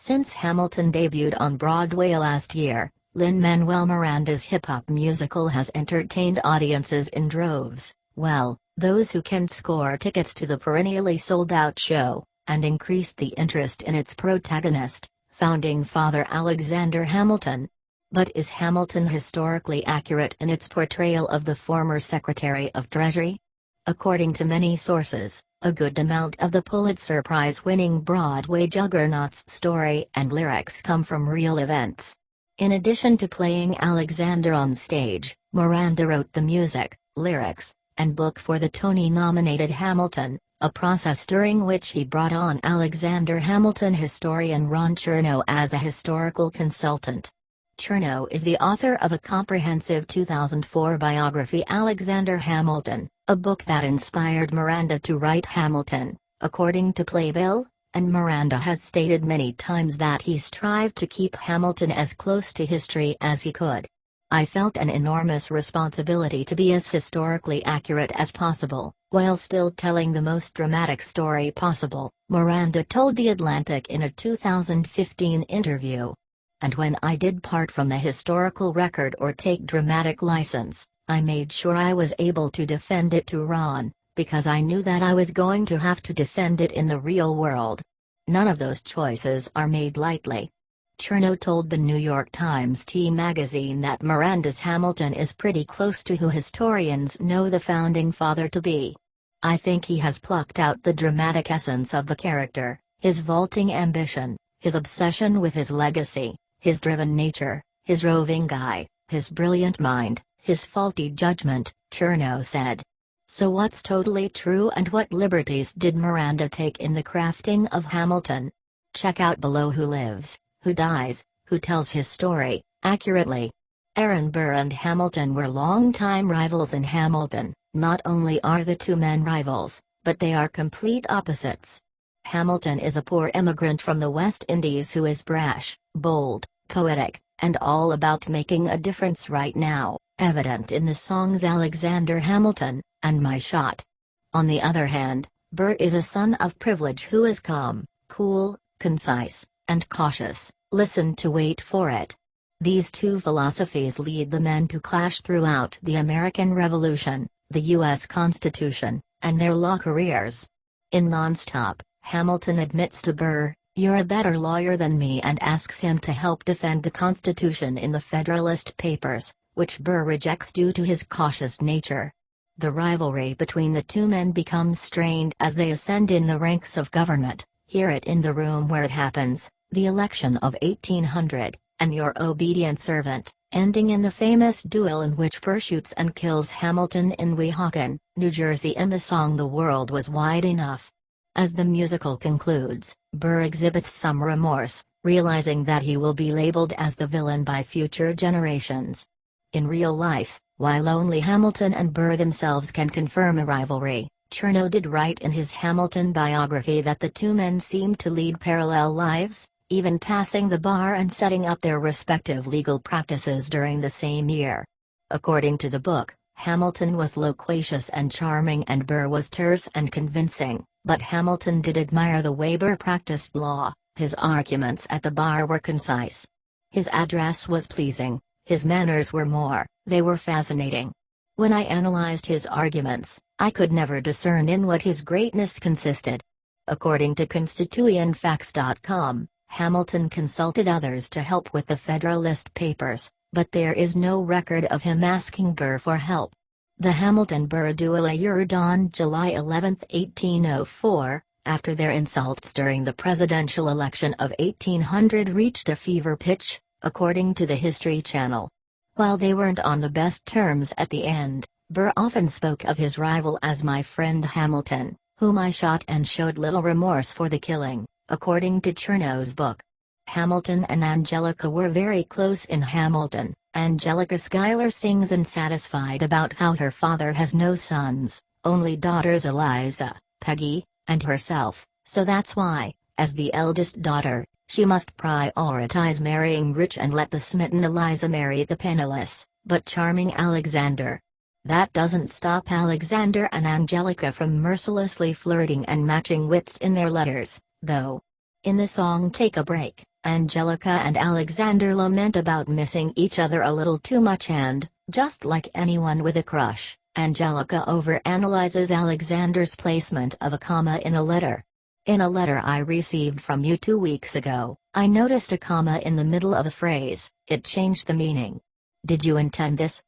Since Hamilton debuted on Broadway last year, Lin-Manuel Miranda's hip-hop musical has entertained audiences in droves, well, those who can score tickets to the perennially sold-out show, and increased the interest in its protagonist, founding father Alexander Hamilton. But is Hamilton historically accurate in its portrayal of the former Secretary of Treasury? According to many sources, a good amount of the Pulitzer Prize-winning Broadway juggernaut's story and lyrics come from real events. In addition to playing Alexander on stage, Miranda wrote the music, lyrics, and book for the Tony-nominated Hamilton, a process during which he brought on Alexander Hamilton historian Ron Chernow as a historical consultant. Chernow is the author of a comprehensive 2004 biography Alexander Hamilton, a book that inspired Miranda to write Hamilton, according to Playbill, and Miranda has stated many times that he strived to keep Hamilton as close to history as he could. I felt an enormous responsibility to be as historically accurate as possible, while still telling the most dramatic story possible, Miranda told The Atlantic in a 2015 interview. And when I did part from the historical record or take dramatic license, I made sure I was able to defend it to Ron, because I knew that I was going to have to defend it in the real world. None of those choices are made lightly. Chernow told the New York Times magazine that Miranda's Hamilton is pretty close to who historians know the founding father to be. I think he has plucked out the dramatic essence of the character, his vaulting ambition, his obsession with his legacy, his driven nature, his roving eye, his brilliant mind, his faulty judgment, Chernow said. So what's totally true and what liberties did Miranda take in the crafting of Hamilton? Check out below. Who lives, who dies, who tells his story, accurately. Aaron Burr and Hamilton were longtime rivals in Hamilton. Not only are the two men rivals, but they are complete opposites. Hamilton is a poor immigrant from the West Indies who is brash, bold, poetic, and all about making a difference right now, evident in the songs Alexander Hamilton, and My Shot. On the other hand, Burr is a son of privilege who is calm, cool, concise, and cautious. Listen to wait for it. These two philosophies lead the men to clash throughout the American Revolution, the U.S. Constitution, and their law careers. In Nonstop, Hamilton admits to Burr, "You're a better lawyer than me," and asks him to help defend the Constitution in the Federalist Papers, which Burr rejects due to his cautious nature. The rivalry between the two men becomes strained as they ascend in the ranks of government. Hear it in The Room Where It Happens, The Election of 1800, and Your Obedient Servant, ending in the famous duel in which Burr shoots and kills Hamilton in Weehawken, New Jersey, and the song The World Was Wide Enough. As the musical concludes, Burr exhibits some remorse, realizing that he will be labeled as the villain by future generations. In real life, while only Hamilton and Burr themselves can confirm a rivalry, Chernow did write in his Hamilton biography that the two men seemed to lead parallel lives, even passing the bar and setting up their respective legal practices during the same year. According to the book, Hamilton was loquacious and charming and Burr was terse and convincing, but Hamilton did admire the way Burr practiced law. His arguments at the bar were concise. His address was pleasing, his manners were more, they were fascinating. When I analyzed his arguments, I could never discern in what his greatness consisted. According to ConstitutionFacts.com, Hamilton consulted others to help with the Federalist Papers, but there is no record of him asking Burr for help. The Hamilton-Burr duel occurred on July 11, 1804, after their insults during the presidential election of 1800 reached a fever pitch, according to the History Channel. While they weren't on the best terms at the end, Burr often spoke of his rival as "my friend Hamilton, whom I shot and showed little remorse for the killing," according to Chernow's book. Hamilton and Angelica were very close in Hamilton. Angelica Schuyler sings unsatisfied about how her father has no sons, only daughters Eliza, Peggy, and herself, so that's why, as the eldest daughter, she must prioritize marrying rich and let the smitten Eliza marry the penniless, but charming Alexander. That doesn't stop Alexander and Angelica from mercilessly flirting and matching wits in their letters, though. In the song Take a Break, Angelica and Alexander lament about missing each other a little too much and, just like anyone with a crush, Angelica overanalyzes Alexander's placement of a comma in a letter. In a letter I received from you 2 weeks ago, I noticed a comma in the middle of a phrase. It changed the meaning. Did you intend this?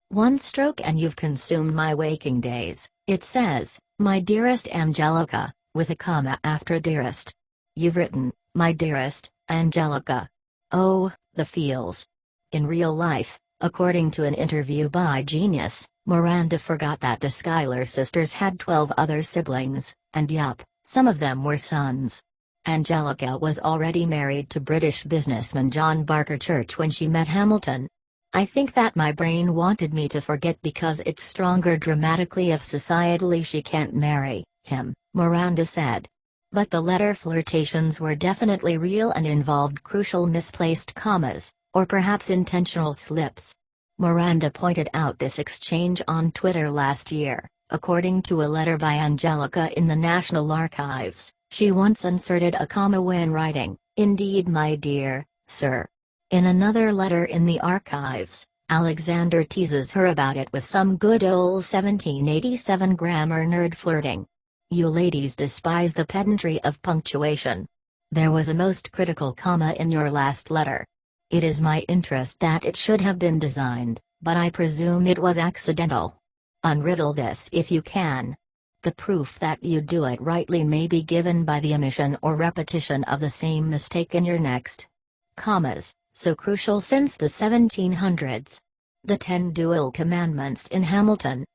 One stroke and you've consumed my waking days. It says, "My dearest Angelica," with a comma after dearest. You've written, "My dearest Angelica." Oh, the feels. In real life, according to an interview by Genius, Miranda forgot that the Schuyler sisters had 12 other siblings, and yup, some of them were sons. Angelica was already married to British businessman John Barker Church when she met Hamilton. I think that my brain wanted me to forget because it's stronger dramatically if societally she can't marry him, Miranda said. But the letter flirtations were definitely real and involved crucial misplaced commas, or perhaps intentional slips. Miranda pointed out this exchange on Twitter last year. According to a letter by Angelica in the National Archives, she once inserted a comma when writing, "Indeed, my dear sir." In another letter in the archives, Alexander teases her about it with some good old 1787 grammar nerd flirting. You ladies despise the pedantry of punctuation. There was a most critical comma in your last letter. It is my interest that it should have been designed, but I presume it was accidental. Unriddle this if you can. The proof that you do it rightly may be given by the omission or repetition of the same mistake in your next. Commas, so crucial since the 1700s. The 10 dual commandments in Hamilton,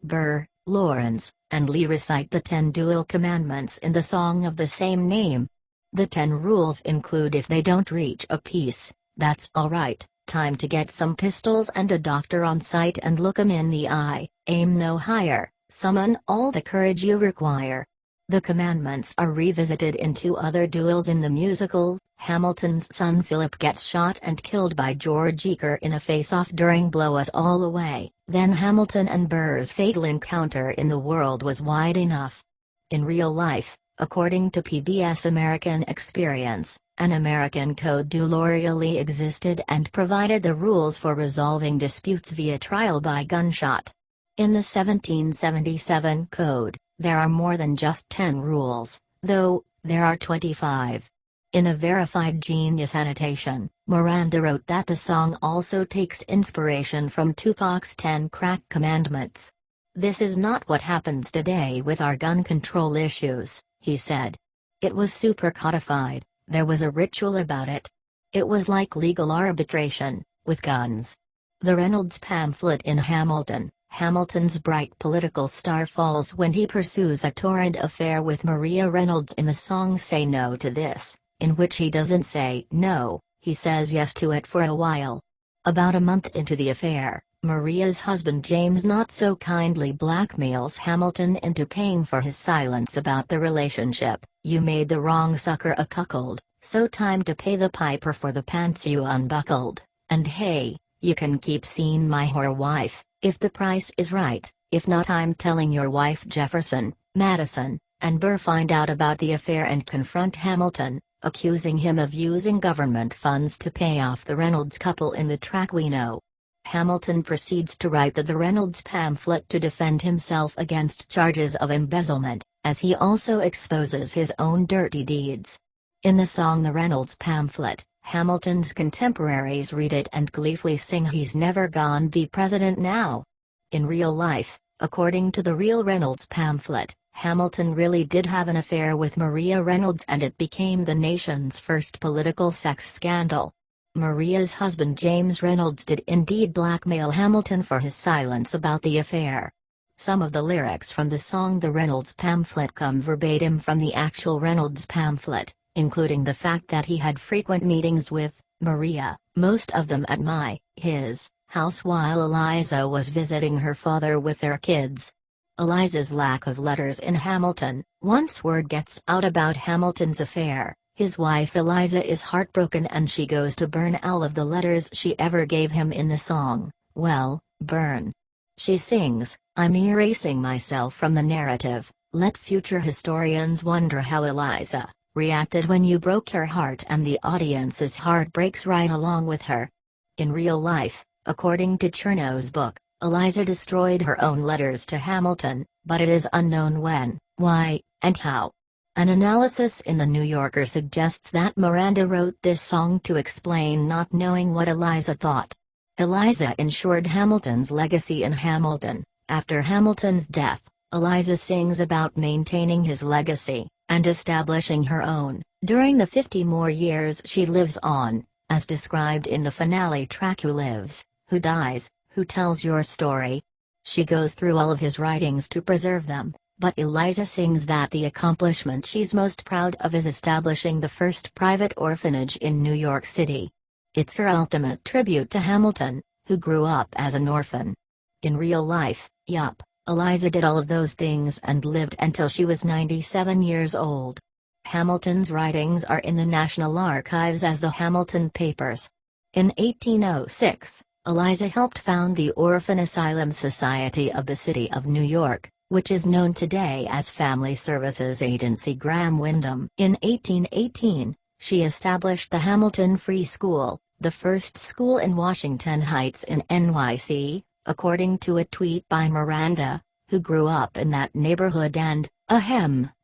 Burr, Lawrence, and Lee recite the 10 dual commandments in the song of the same name. The 10 rules include if they don't reach a piece, that's alright, time to get some pistols and a doctor on site and look 'em in the eye, aim no higher, summon all the courage you require. The commandments are revisited in 2 other duels in the musical. Hamilton's son Philip gets shot and killed by George Eaker in a face-off during Blow Us All Away. Then Hamilton and Burr's fatal encounter in The World Was Wide Enough. In real life, according to PBS American Experience, an American code du Laurier existed and provided the rules for resolving disputes via trial by gunshot. In the 1777 code, there are more than just 10 rules, though there are 25. In a verified Genius annotation, Miranda wrote that the song also takes inspiration from Tupac's 10 Crack Commandments. This is not what happens today with our gun control issues, he said. It was super codified, there was a ritual about it. It was like legal arbitration, with guns. The Reynolds Pamphlet in Hamilton. Hamilton's bright political star falls when he pursues a torrid affair with Maria Reynolds in the song Say No to This, in which he doesn't say no, he says yes to it for a while. About a month into the affair, Maria's husband James not so kindly blackmails Hamilton into paying for his silence about the relationship. You made the wrong sucker a cuckold, so time to pay the piper for the pants you unbuckled, and hey, you can keep seeing my whore wife, if the price is right, if not I'm telling your wife. Jefferson, Madison, and Burr find out about the affair and confront Hamilton, accusing him of using government funds to pay off the Reynolds couple in the track We Know. Hamilton proceeds to write the Reynolds pamphlet to defend himself against charges of embezzlement, as he also exposes his own dirty deeds. In the song The Reynolds Pamphlet, Hamilton's contemporaries read it and gleefully sing He's Never Gonna Be President Now. In real life, according to the real Reynolds pamphlet, Hamilton really did have an affair with Maria Reynolds and it became the nation's first political sex scandal. Maria's husband James Reynolds did indeed blackmail Hamilton for his silence about the affair. Some of the lyrics from the song The Reynolds Pamphlet come verbatim from the actual Reynolds pamphlet, including the fact that he had frequent meetings with Maria, most of them at his house while Eliza was visiting her father with their kids. Eliza's lack of letters in Hamilton. Once word gets out about Hamilton's affair, his wife Eliza is heartbroken and she goes to burn all of the letters she ever gave him in the song, Well, Burn. She sings, I'm erasing myself from the narrative. Let future historians wonder how Eliza, reacted when you broke her heart, and the audience's heart breaks right along with her. In real life, according to Cherno's book, Eliza destroyed her own letters to Hamilton, but it is unknown when, why, and how. An analysis in The New Yorker suggests that Miranda wrote this song to explain not knowing what Eliza thought. Eliza ensured Hamilton's legacy in Hamilton. After Hamilton's death, Eliza sings about maintaining his legacy and establishing her own during the 50 more years she lives on, as described in the finale track Who Lives, Who Dies, Who Tells Your Story. She goes through all of his writings to preserve them, but Eliza sings that the accomplishment she's most proud of is establishing the first private orphanage in New York City. It's her ultimate tribute to Hamilton, who grew up as an orphan. In real life, yup, Eliza did all of those things and lived until she was 97 years old. Hamilton's writings are in the National Archives as the Hamilton Papers. In 1806, Eliza helped found the Orphan Asylum Society of the City of New York, which is known today as Family Services Agency Graham Windham. In 1818, she established the Hamilton Free School, the first school in Washington Heights in NYC, according to a tweet by Miranda, who grew up in that neighborhood and,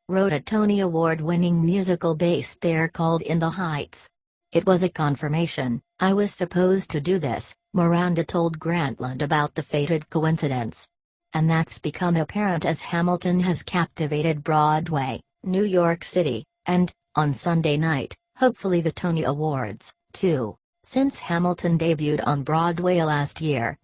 wrote a Tony Award-winning musical based there called In the Heights. It was a confirmation. I was supposed to do this, Miranda told Grantland about the fated coincidence. And that's become apparent as Hamilton has captivated Broadway, New York City, and, on Sunday night, hopefully the Tony Awards, too. Since Hamilton debuted on Broadway last year,